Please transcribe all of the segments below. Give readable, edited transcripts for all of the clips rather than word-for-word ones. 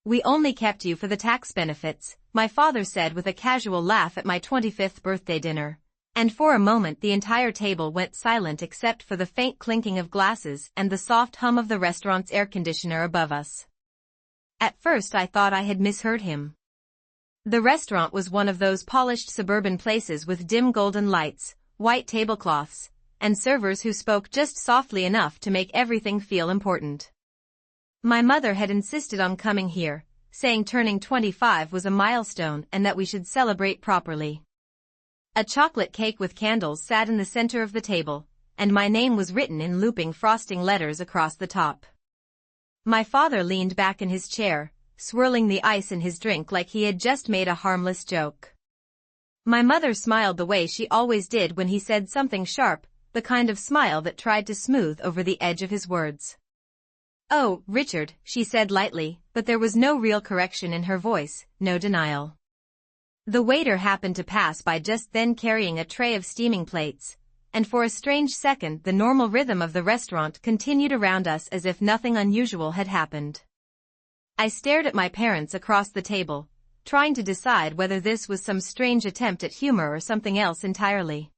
"We only kept you for the tax benefits," my father said with a casual laugh at my 25th birthday dinner. And for a moment the entire table went silent except for the faint clinking of glasses and the soft hum of the restaurant's air conditioner above us. At first I thought I had misheard him. The restaurant was one of those polished suburban places with dim golden lights, white tablecloths, and servers who spoke just softly enough to make everything feel important. My mother had insisted on coming here, saying turning 25 was a milestone and that we should celebrate properly. A chocolate cake with candles sat in the center of the table, and my name was written in looping frosting letters across the top. My father leaned back in his chair, swirling the ice in his drink like he had just made a harmless joke. My mother smiled the way she always did when he said something sharp, the kind of smile that tried to smooth over the edge of his words. "Oh, Richard," she said lightly, but there was no real correction in her voice, no denial. The waiter happened to pass by just then carrying a tray of steaming plates, and for a strange second the normal rhythm of the restaurant continued around us as if nothing unusual had happened. I stared at my parents across the table, trying to decide whether this was some strange attempt at humor or something else entirely.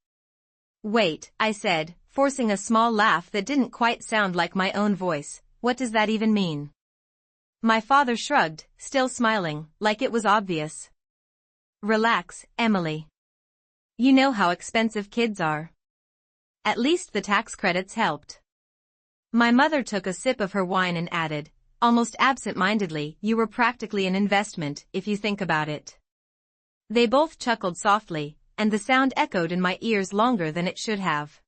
"Wait," I said, forcing a small laugh that didn't quite sound like my own voice. "What does that even mean?" My father shrugged, still smiling, like it was obvious. "Relax, Emily. You know how expensive kids are. At least the tax credits helped." My mother took a sip of her wine and added, almost absent-mindedly, "You were practically an investment, if you think about it." They both chuckled softly, and the sound echoed in my ears longer than it should have.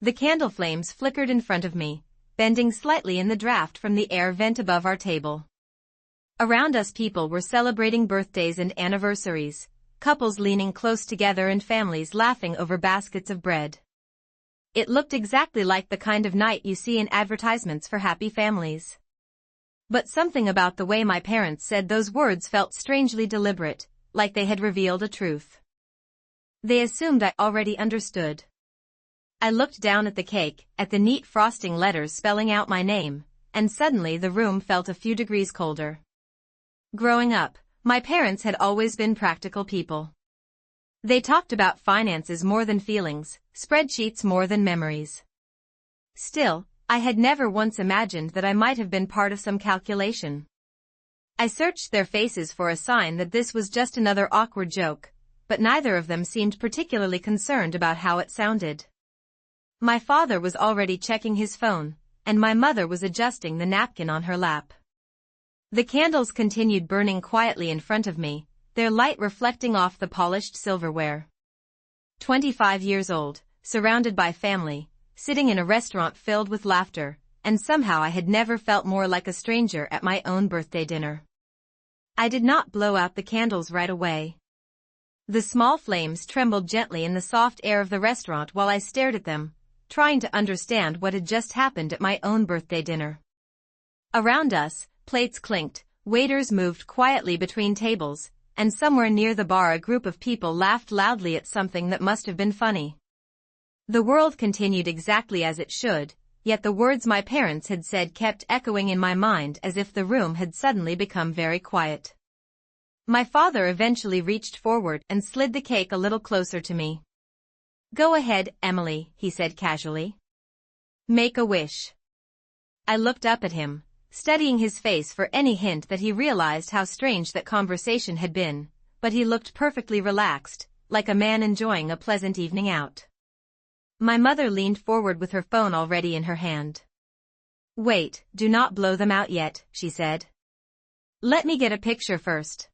The candle flames flickered in front of me, bending slightly in the draft from the air vent above our table. Around us people were celebrating birthdays and anniversaries, couples leaning close together and families laughing over baskets of bread. It looked exactly like the kind of night you see in advertisements for happy families. But something about the way my parents said those words felt strangely deliberate, like they had revealed a truth. They assumed I already understood. I looked down at the cake, at the neat frosting letters spelling out my name, and suddenly the room felt a few degrees colder. Growing up, my parents had always been practical people. They talked about finances more than feelings, spreadsheets more than memories. Still, I had never once imagined that I might have been part of some calculation. I searched their faces for a sign that this was just another awkward joke, but neither of them seemed particularly concerned about how it sounded. My father was already checking his phone, and my mother was adjusting the napkin on her lap. The candles continued burning quietly in front of me, their light reflecting off the polished silverware. 25 years old, surrounded by family, sitting in a restaurant filled with laughter, and somehow I had never felt more like a stranger at my own birthday dinner. I did not blow out the candles right away. The small flames trembled gently in the soft air of the restaurant while I stared at them, trying to understand what had just happened at my own birthday dinner. Around us, plates clinked, waiters moved quietly between tables, and somewhere near the bar a group of people laughed loudly at something that must have been funny. The world continued exactly as it should, yet the words my parents had said kept echoing in my mind as if the room had suddenly become very quiet. My father eventually reached forward and slid the cake a little closer to me. "Go ahead, Emily," he said casually. "Make a wish." I looked up at him, studying his face for any hint that he realized how strange that conversation had been, but he looked perfectly relaxed, like a man enjoying a pleasant evening out. My mother leaned forward with her phone already in her hand. "Wait, do not blow them out yet," she said. "Let me get a picture first."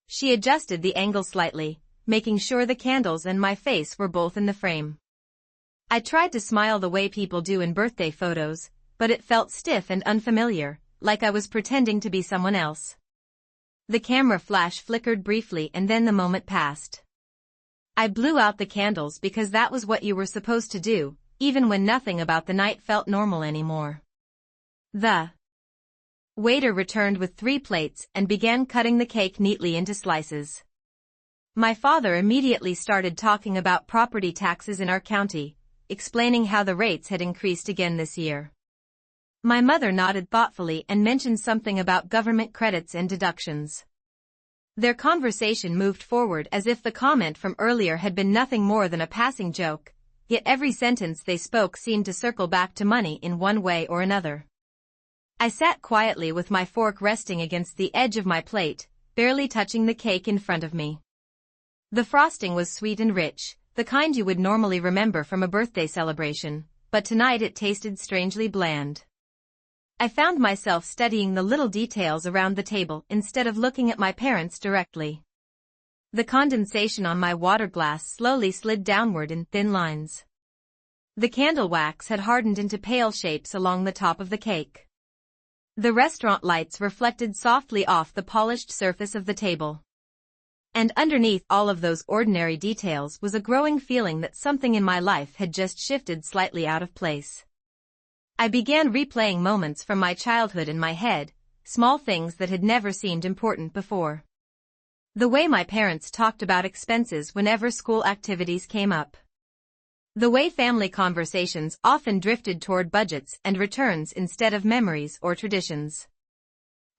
She adjusted the angle slightly, making sure the candles and my face were both in the frame. I tried to smile the way people do in birthday photos, but it felt stiff and unfamiliar, like I was pretending to be someone else. The camera flash flickered briefly and then the moment passed. I blew out the candles because that was what you were supposed to do, even when nothing about the night felt normal anymore. The waiter returned with 3 plates and began cutting the cake neatly into slices. My father immediately started talking about property taxes in our county, explaining how the rates had increased again this year. My mother nodded thoughtfully and mentioned something about government credits and deductions. Their conversation moved forward as if the comment from earlier had been nothing more than a passing joke, yet every sentence they spoke seemed to circle back to money in one way or another. I sat quietly with my fork resting against the edge of my plate, barely touching the cake in front of me. The frosting was sweet and rich, the kind you would normally remember from a birthday celebration, but tonight it tasted strangely bland. I found myself studying the little details around the table instead of looking at my parents directly. The condensation on my water glass slowly slid downward in thin lines. The candle wax had hardened into pale shapes along the top of the cake. The restaurant lights reflected softly off the polished surface of the table. And underneath all of those ordinary details was a growing feeling that something in my life had just shifted slightly out of place. I began replaying moments from my childhood in my head, small things that had never seemed important before. The way my parents talked about expenses whenever school activities came up. The way family conversations often drifted toward budgets and returns instead of memories or traditions.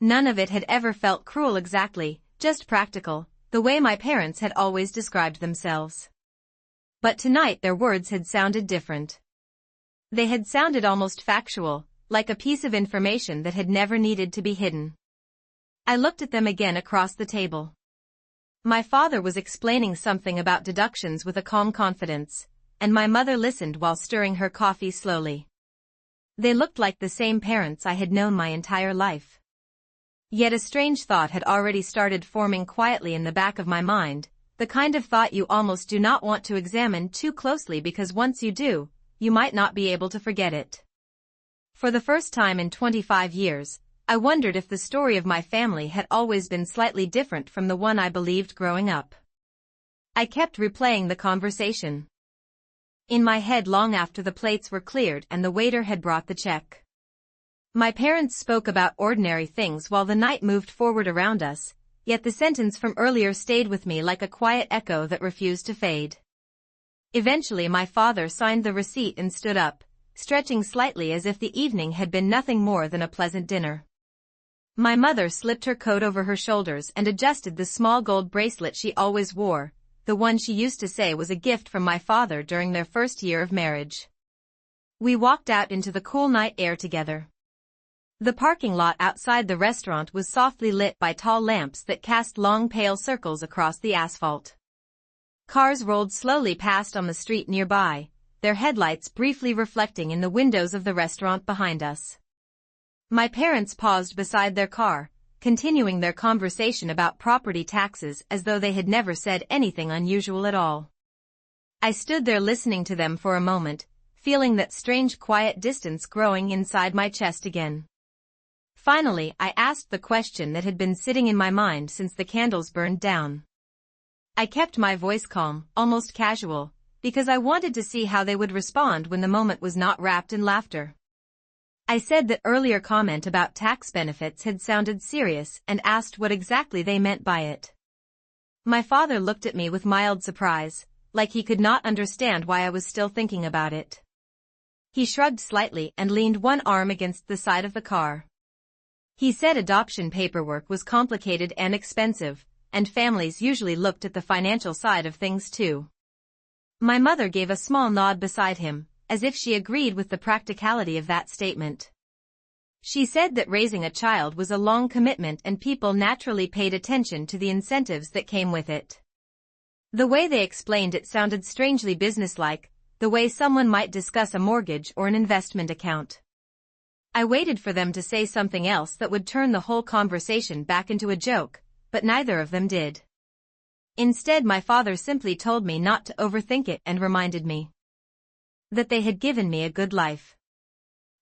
None of it had ever felt cruel exactly, just practical, the way my parents had always described themselves. But tonight their words had sounded different. They had sounded almost factual, like a piece of information that had never needed to be hidden. I looked at them again across the table. My father was explaining something about deductions with a calm confidence, and my mother listened while stirring her coffee slowly. They looked like the same parents I had known my entire life. Yet a strange thought had already started forming quietly in the back of my mind, the kind of thought you almost do not want to examine too closely because once you do, you might not be able to forget it. For the first time in 25 years, I wondered if the story of my family had always been slightly different from the one I believed growing up. I kept replaying the conversation in my head long after the plates were cleared and the waiter had brought the check. My parents spoke about ordinary things while the night moved forward around us, yet the sentence from earlier stayed with me like a quiet echo that refused to fade. Eventually my father signed the receipt and stood up, stretching slightly as if the evening had been nothing more than a pleasant dinner. My mother slipped her coat over her shoulders and adjusted the small gold bracelet she always wore, the one she used to say was a gift from my father during their first year of marriage. We walked out into the cool night air together. The parking lot outside the restaurant was softly lit by tall lamps that cast long pale circles across the asphalt. Cars rolled slowly past on the street nearby, their headlights briefly reflecting in the windows of the restaurant behind us. My parents paused beside their car, continuing their conversation about property taxes as though they had never said anything unusual at all. I stood there listening to them for a moment, feeling that strange quiet distance growing inside my chest again. Finally, I asked the question that had been sitting in my mind since the candles burned down. I kept my voice calm, almost casual, because I wanted to see how they would respond when the moment was not wrapped in laughter. I said that earlier comment about tax benefits had sounded serious and asked what exactly they meant by it. My father looked at me with mild surprise, like he could not understand why I was still thinking about it. He shrugged slightly and leaned one arm against the side of the car. He said adoption paperwork was complicated and expensive, and families usually looked at the financial side of things too. My mother gave a small nod beside him, as if she agreed with the practicality of that statement. She said that raising a child was a long commitment and people naturally paid attention to the incentives that came with it. The way they explained it sounded strangely businesslike, the way someone might discuss a mortgage or an investment account. I waited for them to say something else that would turn the whole conversation back into a joke, but neither of them did. Instead, my father simply told me not to overthink it and reminded me that they had given me a good life.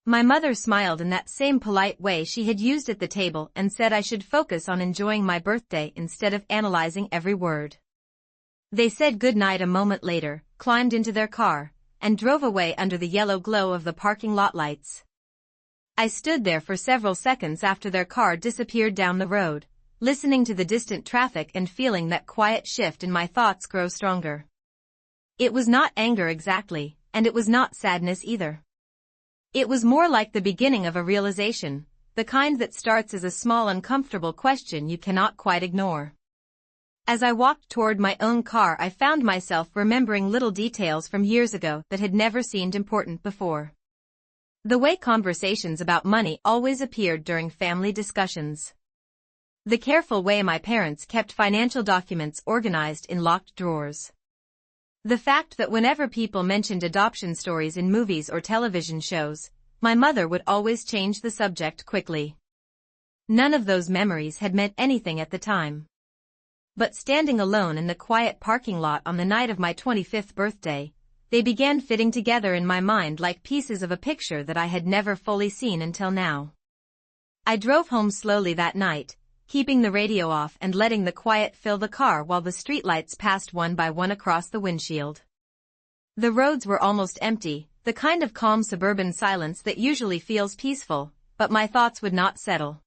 My mother smiled in that same polite way she had used at the table and said I should focus on enjoying my birthday instead of analyzing every word. They said goodnight a moment later, climbed into their car, and drove away under the yellow glow of the parking lot lights. I stood there for several seconds after their car disappeared down the road, listening to the distant traffic and feeling that quiet shift in my thoughts grow stronger. It was not anger exactly, and it was not sadness either. It was more like the beginning of a realization, the kind that starts as a small uncomfortable question you cannot quite ignore. As I walked toward my own car, I found myself remembering little details from years ago that had never seemed important before. The way conversations about money always appeared during family discussions. The careful way my parents kept financial documents organized in locked drawers. The fact that whenever people mentioned adoption stories in movies or television shows, my mother would always change the subject quickly. None of those memories had meant anything at the time. But standing alone in the quiet parking lot on the night of my 25th birthday, they began fitting together in my mind like pieces of a picture that I had never fully seen until now. I drove home slowly that night, keeping the radio off and letting the quiet fill the car while the streetlights passed one by one across the windshield. The roads were almost empty, the kind of calm suburban silence that usually feels peaceful, but my thoughts would not settle.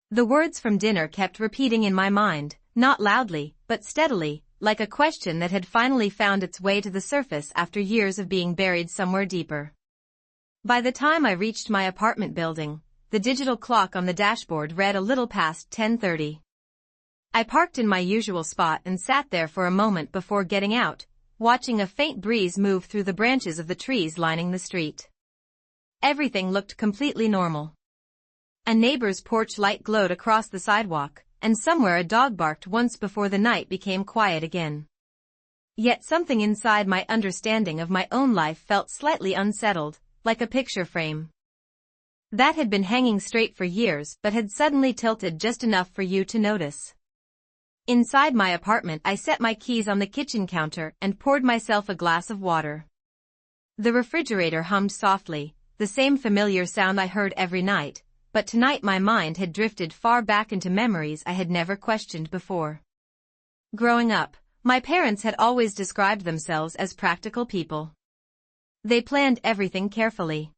The words from dinner kept repeating in my mind, not loudly, but steadily, like a question that had finally found its way to the surface after years of being buried somewhere deeper. By the time I reached my apartment building, the digital clock on the dashboard read a little past 10:30. I parked in my usual spot and sat there for a moment before getting out, watching a faint breeze move through the branches of the trees lining the street. Everything looked completely normal. A neighbor's porch light glowed across the sidewalk, and somewhere a dog barked once before the night became quiet again. Yet something inside my understanding of my own life felt slightly unsettled, like a picture frame that had been hanging straight for years but had suddenly tilted just enough for you to notice. Inside my apartment, I set my keys on the kitchen counter and poured myself a glass of water. The refrigerator hummed softly, the same familiar sound I heard every night, but tonight my mind had drifted far back into memories I had never questioned before. Growing up, my parents had always described themselves as practical people. They planned everything carefully.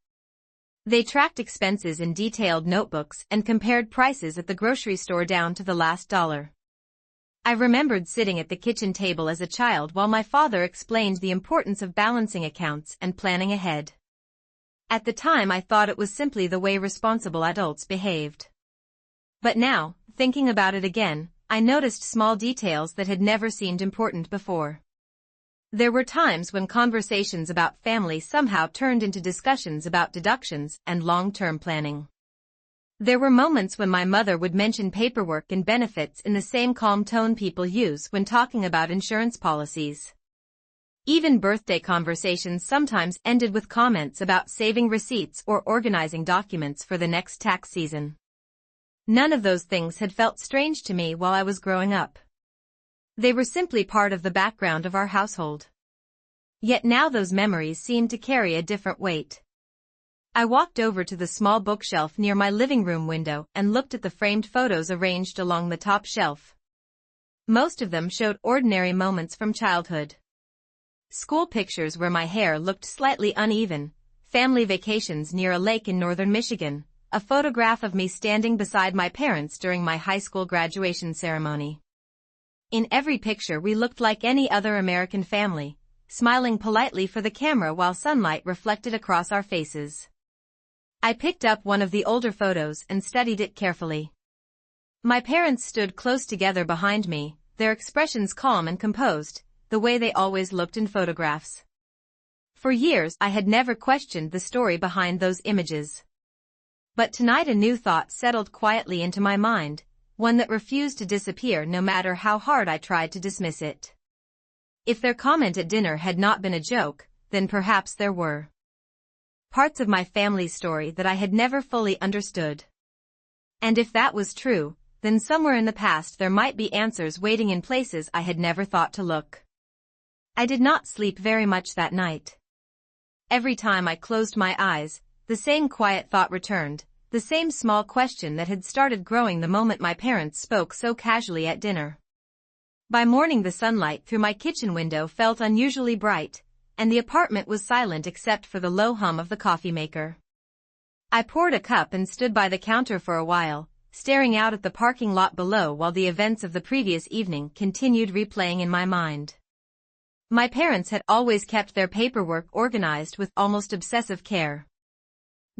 They tracked expenses in detailed notebooks and compared prices at the grocery store down to the last dollar. I remembered sitting at the kitchen table as a child while my father explained the importance of balancing accounts and planning ahead. At the time I thought it was simply the way responsible adults behaved. But now, thinking about it again, I noticed small details that had never seemed important before. There were times when conversations about family somehow turned into discussions about deductions and long-term planning. There were moments when my mother would mention paperwork and benefits in the same calm tone people use when talking about insurance policies. Even birthday conversations sometimes ended with comments about saving receipts or organizing documents for the next tax season. None of those things had felt strange to me while I was growing up. They were simply part of the background of our household. Yet now those memories seemed to carry a different weight. I walked over to the small bookshelf near my living room window and looked at the framed photos arranged along the top shelf. Most of them showed ordinary moments from childhood. School pictures where my hair looked slightly uneven, family vacations near a lake in northern Michigan, a photograph of me standing beside my parents during my high school graduation ceremony. In every picture we looked like any other American family, smiling politely for the camera while sunlight reflected across our faces. I picked up one of the older photos and studied it carefully. My parents stood close together behind me, their expressions calm and composed, the way they always looked in photographs. For years I had never questioned the story behind those images. But tonight a new thought settled quietly into my mind, one that refused to disappear no matter how hard I tried to dismiss it. If their comment at dinner had not been a joke, then perhaps there were parts of my family's story that I had never fully understood. And if that was true, then somewhere in the past there might be answers waiting in places I had never thought to look. I did not sleep very much that night. Every time I closed my eyes, the same quiet thought returned, the same small question that had started growing the moment my parents spoke so casually at dinner. By morning the sunlight through my kitchen window felt unusually bright, and the apartment was silent except for the low hum of the coffee maker. I poured a cup and stood by the counter for a while, staring out at the parking lot below while the events of the previous evening continued replaying in my mind. My parents had always kept their paperwork organized with almost obsessive care.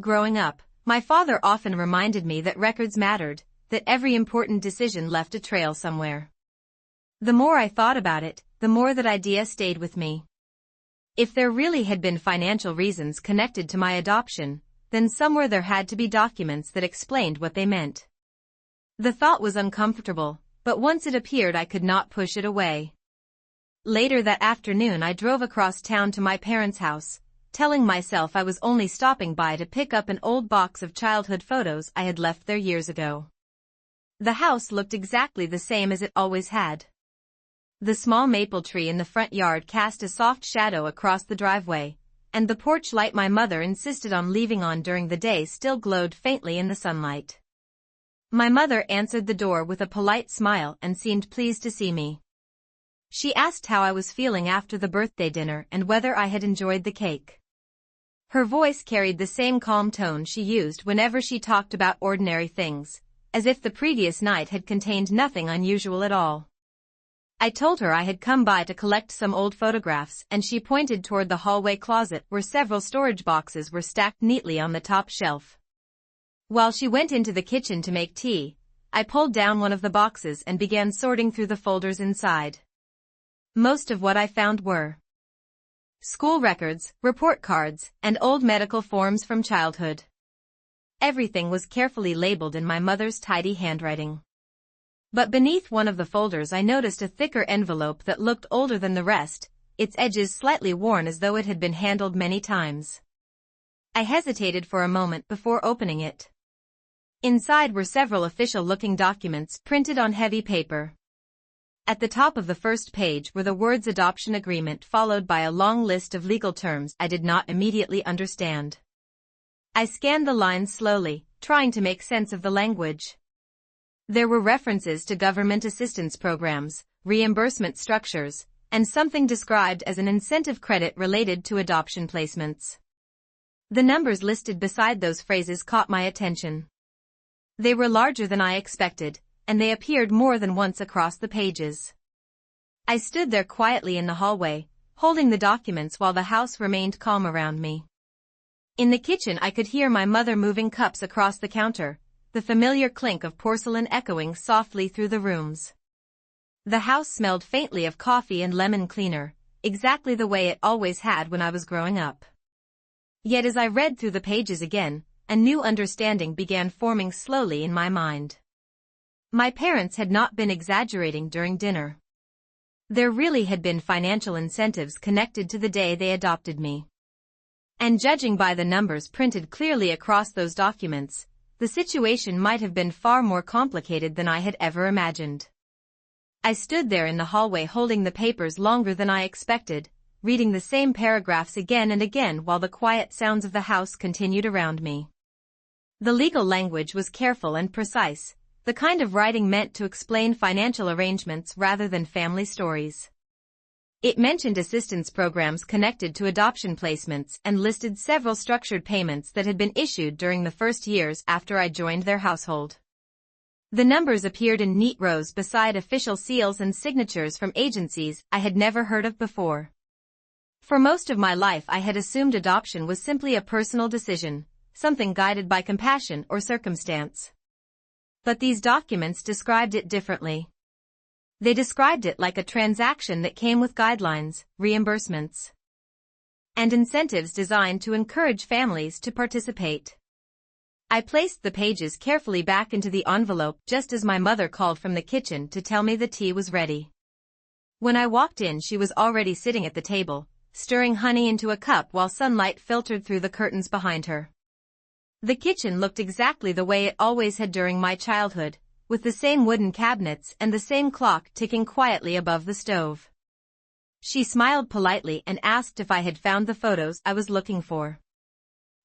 Growing up, my father often reminded me that records mattered, that every important decision left a trail somewhere. The more I thought about it, the more that idea stayed with me. If there really had been financial reasons connected to my adoption, then somewhere there had to be documents that explained what they meant. The thought was uncomfortable, but once it appeared I could not push it away. Later that afternoon I drove across town to my parents' house, telling myself I was only stopping by to pick up an old box of childhood photos I had left there years ago. The house looked exactly the same as it always had. The small maple tree in the front yard cast a soft shadow across the driveway, and the porch light my mother insisted on leaving on during the day still glowed faintly in the sunlight. My mother answered the door with a polite smile and seemed pleased to see me. She asked how I was feeling after the birthday dinner and whether I had enjoyed the cake. Her voice carried the same calm tone she used whenever she talked about ordinary things, as if the previous night had contained nothing unusual at all. I told her I had come by to collect some old photographs, and she pointed toward the hallway closet where several storage boxes were stacked neatly on the top shelf. While she went into the kitchen to make tea, I pulled down one of the boxes and began sorting through the folders inside. Most of what I found were school records, report cards, and old medical forms from childhood. Everything was carefully labeled in my mother's tidy handwriting. But beneath one of the folders I noticed a thicker envelope that looked older than the rest, its edges slightly worn as though it had been handled many times. I hesitated for a moment before opening it. Inside were several official-looking documents printed on heavy paper. At the top of the first page were the words adoption agreement followed by a long list of legal terms I did not immediately understand. I scanned the lines slowly, trying to make sense of the language. There were references to government assistance programs, reimbursement structures, and something described as an incentive credit related to adoption placements. The numbers listed beside those phrases caught my attention. They were larger than I expected, and they appeared more than once across the pages. I stood there quietly in the hallway, holding the documents while the house remained calm around me. In the kitchen I could hear my mother moving cups across the counter, the familiar clink of porcelain echoing softly through the rooms. The house smelled faintly of coffee and lemon cleaner, exactly the way it always had when I was growing up. Yet as I read through the pages again, a new understanding began forming slowly in my mind. My parents had not been exaggerating during dinner. There really had been financial incentives connected to the day they adopted me. And judging by the numbers printed clearly across those documents, the situation might have been far more complicated than I had ever imagined. I stood there in the hallway holding the papers longer than I expected, reading the same paragraphs again and again while the quiet sounds of the house continued around me. The legal language was careful and precise, the kind of writing meant to explain financial arrangements rather than family stories. It mentioned assistance programs connected to adoption placements and listed several structured payments that had been issued during the first years after I joined their household. The numbers appeared in neat rows beside official seals and signatures from agencies I had never heard of before. For most of my life I had assumed adoption was simply a personal decision, something guided by compassion or circumstance. But these documents described it differently. They described it like a transaction that came with guidelines, reimbursements, and incentives designed to encourage families to participate. I placed the pages carefully back into the envelope just as my mother called from the kitchen to tell me the tea was ready. When I walked in, she was already sitting at the table, stirring honey into a cup while sunlight filtered through the curtains behind her. The kitchen looked exactly the way it always had during my childhood, with the same wooden cabinets and the same clock ticking quietly above the stove. She smiled politely and asked if I had found the photos I was looking for.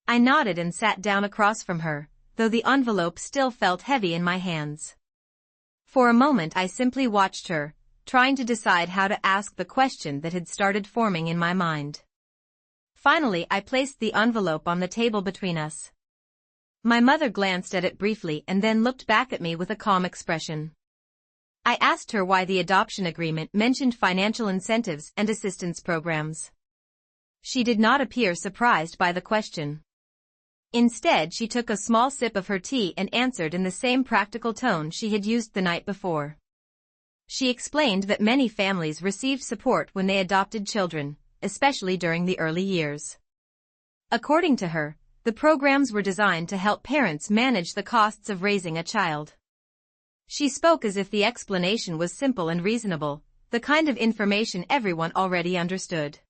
I nodded and sat down across from her, though the envelope still felt heavy in my hands. For a moment I simply watched her, trying to decide how to ask the question that had started forming in my mind. Finally I placed the envelope on the table between us. My mother glanced at it briefly and then looked back at me with a calm expression. I asked her why the adoption agreement mentioned financial incentives and assistance programs. She did not appear surprised by the question. Instead, she took a small sip of her tea and answered in the same practical tone she had used the night before. She explained that many families received support when they adopted children, especially during the early years. According to her, the programs were designed to help parents manage the costs of raising a child. She spoke as if the explanation was simple and reasonable, the kind of information everyone already understood.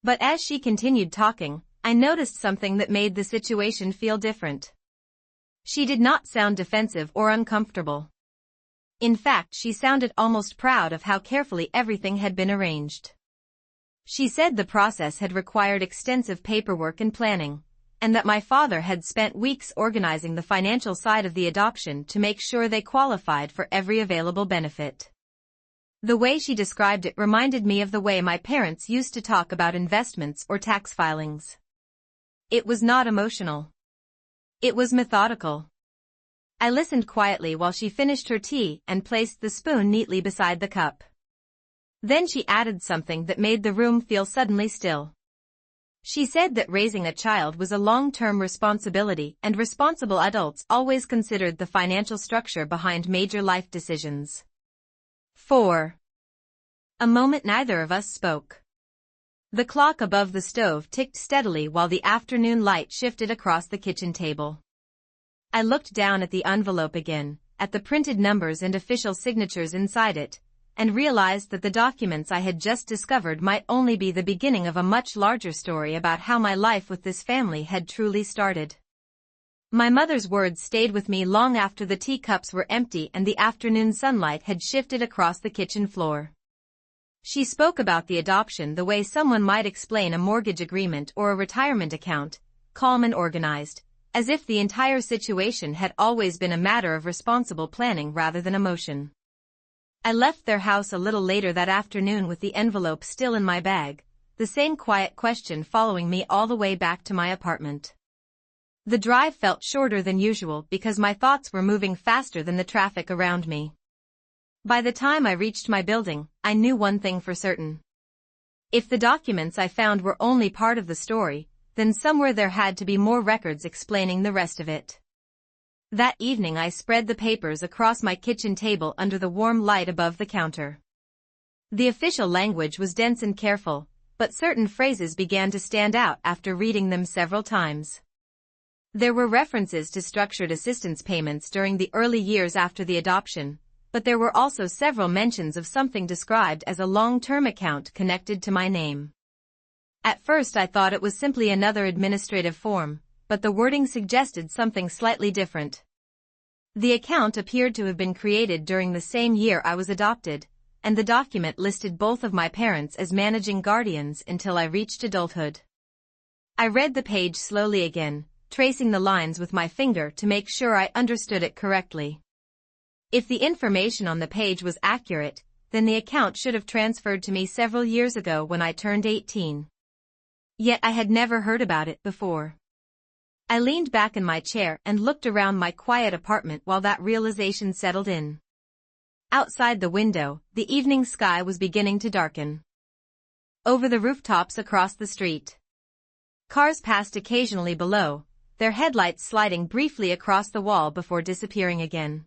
But as she continued talking, I noticed something that made the situation feel different. She did not sound defensive or uncomfortable. In fact, she sounded almost proud of how carefully everything had been arranged. She said the process had required extensive paperwork and planning, and that my father had spent weeks organizing the financial side of the adoption to make sure they qualified for every available benefit. The way she described it reminded me of the way my parents used to talk about investments or tax filings. It was not emotional. It was methodical. I listened quietly while she finished her tea and placed the spoon neatly beside the cup. Then she added something that made the room feel suddenly still. She said that raising a child was a long-term responsibility and responsible adults always considered the financial structure behind major life decisions. 4. A moment neither of us spoke. The clock above the stove ticked steadily while the afternoon light shifted across the kitchen table. I looked down at the envelope again, at the printed numbers and official signatures inside it, and realized that the documents I had just discovered might only be the beginning of a much larger story about how my life with this family had truly started. My mother's words stayed with me long after the teacups were empty and the afternoon sunlight had shifted across the kitchen floor. She spoke about the adoption the way someone might explain a mortgage agreement or a retirement account, calm and organized, as if the entire situation had always been a matter of responsible planning rather than emotion. I left their house a little later that afternoon with the envelope still in my bag, the same quiet question following me all the way back to my apartment. The drive felt shorter than usual because my thoughts were moving faster than the traffic around me. By the time I reached my building, I knew one thing for certain. If the documents I found were only part of the story, then somewhere there had to be more records explaining the rest of it. That evening I spread the papers across my kitchen table under the warm light above the counter. The official language was dense and careful, but certain phrases began to stand out after reading them several times. There were references to structured assistance payments during the early years after the adoption, but there were also several mentions of something described as a long-term account connected to my name. At first I thought it was simply another administrative form, but the wording suggested something slightly different. The account appeared to have been created during the same year I was adopted, and the document listed both of my parents as managing guardians until I reached adulthood. I read the page slowly again, tracing the lines with my finger to make sure I understood it correctly. If the information on the page was accurate, then the account should have transferred to me several years ago when I turned 18. Yet I had never heard about it before. I leaned back in my chair and looked around my quiet apartment while that realization settled in. Outside the window, the evening sky was beginning to darken. Over the rooftops across the street, cars passed occasionally below, their headlights sliding briefly across the wall before disappearing again.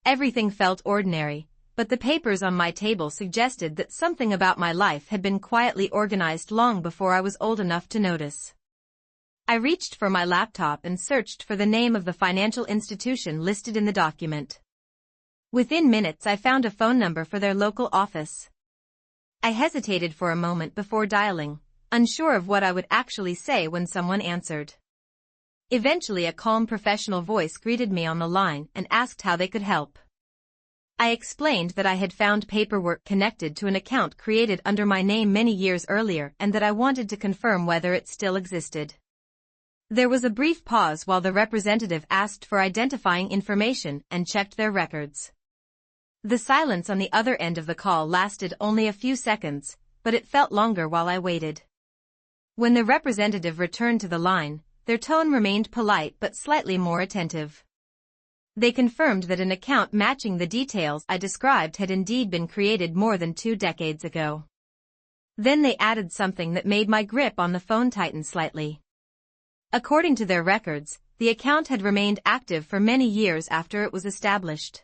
Everything felt ordinary, but the papers on my table suggested that something about my life had been quietly organized long before I was old enough to notice. I reached for my laptop and searched for the name of the financial institution listed in the document. Within minutes I found a phone number for their local office. I hesitated for a moment before dialing, unsure of what I would actually say when someone answered. Eventually a calm professional voice greeted me on the line and asked how they could help. I explained that I had found paperwork connected to an account created under my name many years earlier and that I wanted to confirm whether it still existed. There was a brief pause while the representative asked for identifying information and checked their records. The silence on the other end of the call lasted only a few seconds, but it felt longer while I waited. When the representative returned to the line, their tone remained polite but slightly more attentive. They confirmed that an account matching the details I described had indeed been created more than 2 decades ago. Then they added something that made my grip on the phone tighten slightly. According to their records, the account had remained active for many years after it was established.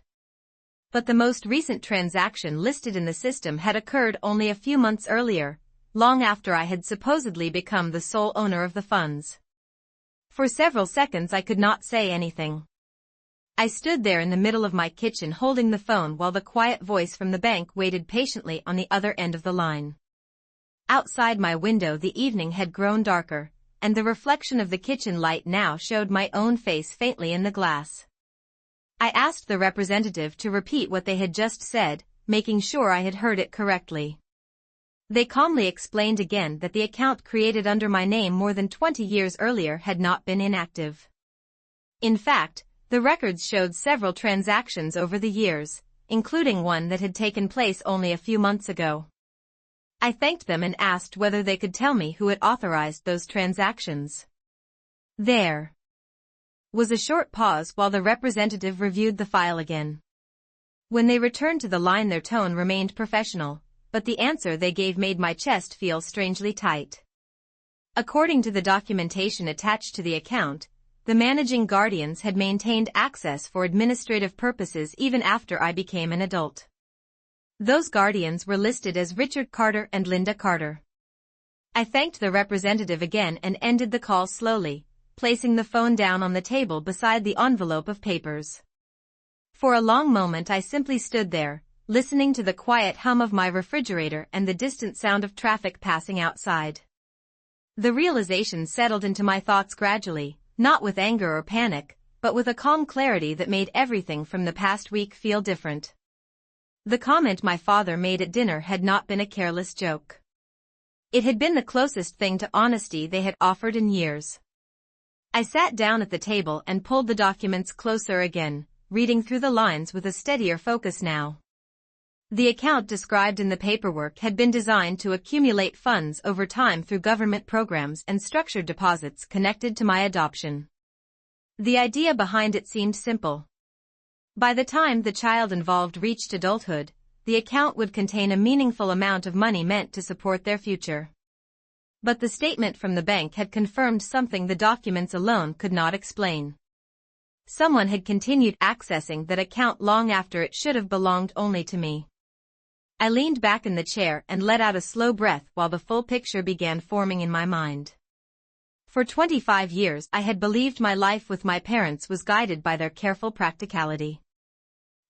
But the most recent transaction listed in the system had occurred only a few months earlier, long after I had supposedly become the sole owner of the funds. For several seconds I could not say anything. I stood there in the middle of my kitchen holding the phone while the quiet voice from the bank waited patiently on the other end of the line. Outside my window the evening had grown darker, and the reflection of the kitchen light now showed my own face faintly in the glass. I asked the representative to repeat what they had just said, making sure I had heard it correctly. They calmly explained again that the account created under my name more than 20 years earlier had not been inactive. In fact, the records showed several transactions over the years, including one that had taken place only a few months ago. I thanked them and asked whether they could tell me who had authorized those transactions. There was a short pause while the representative reviewed the file again. When they returned to the line their tone remained professional, but the answer they gave made my chest feel strangely tight. According to the documentation attached to the account, the managing guardians had maintained access for administrative purposes even after I became an adult. Those guardians were listed as Richard Carter and Linda Carter. I thanked the representative again and ended the call slowly, placing the phone down on the table beside the envelope of papers. For a long moment I simply stood there, listening to the quiet hum of my refrigerator and the distant sound of traffic passing outside. The realization settled into my thoughts gradually, not with anger or panic, but with a calm clarity that made everything from the past week feel different. The comment my father made at dinner had not been a careless joke. It had been the closest thing to honesty they had offered in years. I sat down at the table and pulled the documents closer again, reading through the lines with a steadier focus now. The account described in the paperwork had been designed to accumulate funds over time through government programs and structured deposits connected to my adoption. The idea behind it seemed simple. By the time the child involved reached adulthood, the account would contain a meaningful amount of money meant to support their future. But the statement from the bank had confirmed something the documents alone could not explain. Someone had continued accessing that account long after it should have belonged only to me. I leaned back in the chair and let out a slow breath while the full picture began forming in my mind. For 25 years I had believed my life with my parents was guided by their careful practicality.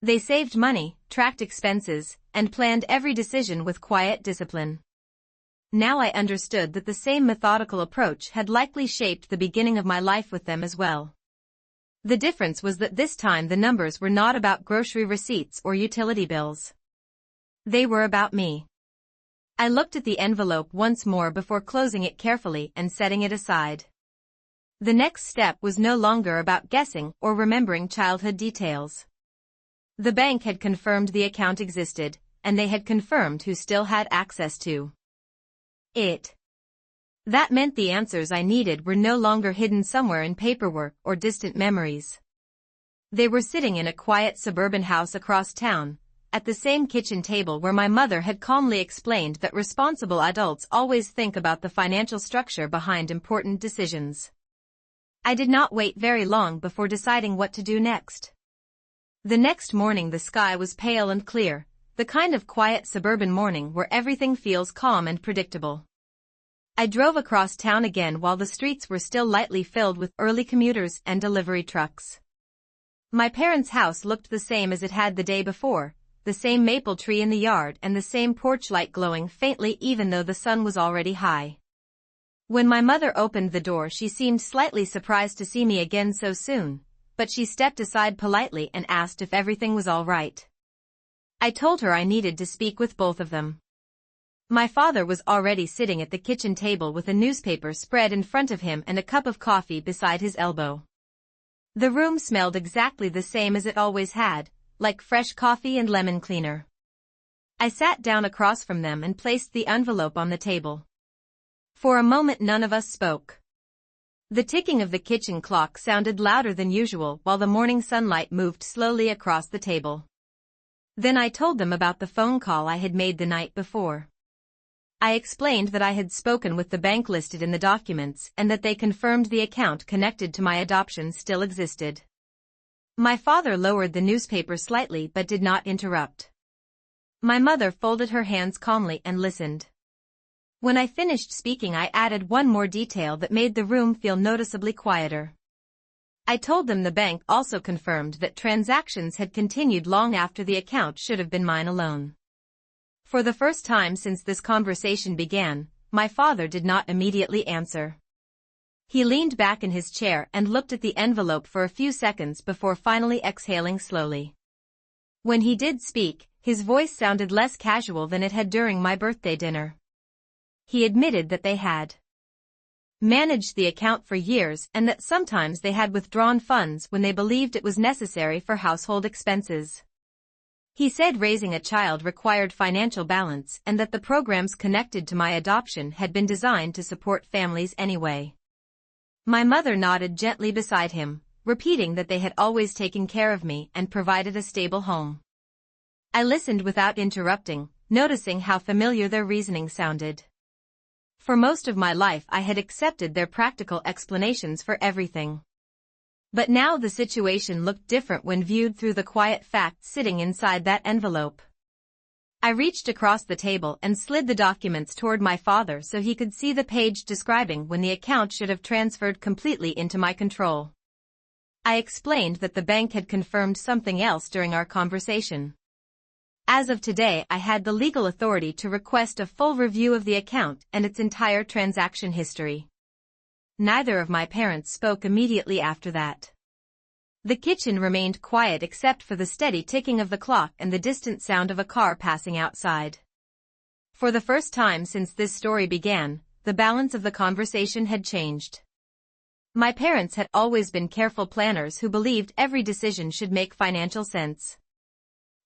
They saved money, tracked expenses, and planned every decision with quiet discipline. Now I understood that the same methodical approach had likely shaped the beginning of my life with them as well. The difference was that this time the numbers were not about grocery receipts or utility bills. They were about me. I looked at the envelope once more before closing it carefully and setting it aside. The next step was no longer about guessing or remembering childhood details. The bank had confirmed the account existed, and they had confirmed who still had access to it. That meant the answers I needed were no longer hidden somewhere in paperwork or distant memories. They were sitting in a quiet suburban house across town, at the same kitchen table where my mother had calmly explained that responsible adults always think about the financial structure behind important decisions. I did not wait very long before deciding what to do next. The next morning the sky was pale and clear, the kind of quiet suburban morning where everything feels calm and predictable. I drove across town again while the streets were still lightly filled with early commuters and delivery trucks. My parents' house looked the same as it had the day before, the same maple tree in the yard and the same porch light glowing faintly even though the sun was already high. When my mother opened the door she seemed slightly surprised to see me again so soon, but she stepped aside politely and asked if everything was all right. I told her I needed to speak with both of them. My father was already sitting at the kitchen table with a newspaper spread in front of him and a cup of coffee beside his elbow. The room smelled exactly the same as it always had, like fresh coffee and lemon cleaner. I sat down across from them and placed the envelope on the table. For a moment none of us spoke. The ticking of the kitchen clock sounded louder than usual while the morning sunlight moved slowly across the table. Then I told them about the phone call I had made the night before. I explained that I had spoken with the bank listed in the documents and that they confirmed the account connected to my adoption still existed. My father lowered the newspaper slightly but did not interrupt. My mother folded her hands calmly and listened. When I finished speaking, I added one more detail that made the room feel noticeably quieter. I told them the bank also confirmed that transactions had continued long after the account should have been mine alone. For the first time since this conversation began, my father did not immediately answer. He leaned back in his chair and looked at the envelope for a few seconds before finally exhaling slowly. When he did speak, his voice sounded less casual than it had during my birthday dinner. He admitted that they had managed the account for years and that sometimes they had withdrawn funds when they believed it was necessary for household expenses. He said raising a child required financial balance and that the programs connected to my adoption had been designed to support families anyway. My mother nodded gently beside him, repeating that they had always taken care of me and provided a stable home. I listened without interrupting, noticing how familiar their reasoning sounded. For most of my life I had accepted their practical explanations for everything. But now the situation looked different when viewed through the quiet facts sitting inside that envelope. I reached across the table and slid the documents toward my father so he could see the page describing when the account should have transferred completely into my control. I explained that the bank had confirmed something else during our conversation. As of today, I had the legal authority to request a full review of the account and its entire transaction history. Neither of my parents spoke immediately after that. The kitchen remained quiet except for the steady ticking of the clock and the distant sound of a car passing outside. For the first time since this story began, the balance of the conversation had changed. My parents had always been careful planners who believed every decision should make financial sense.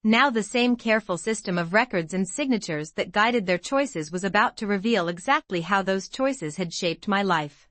Now the same careful system of records and signatures that guided their choices was about to reveal exactly how those choices had shaped my life.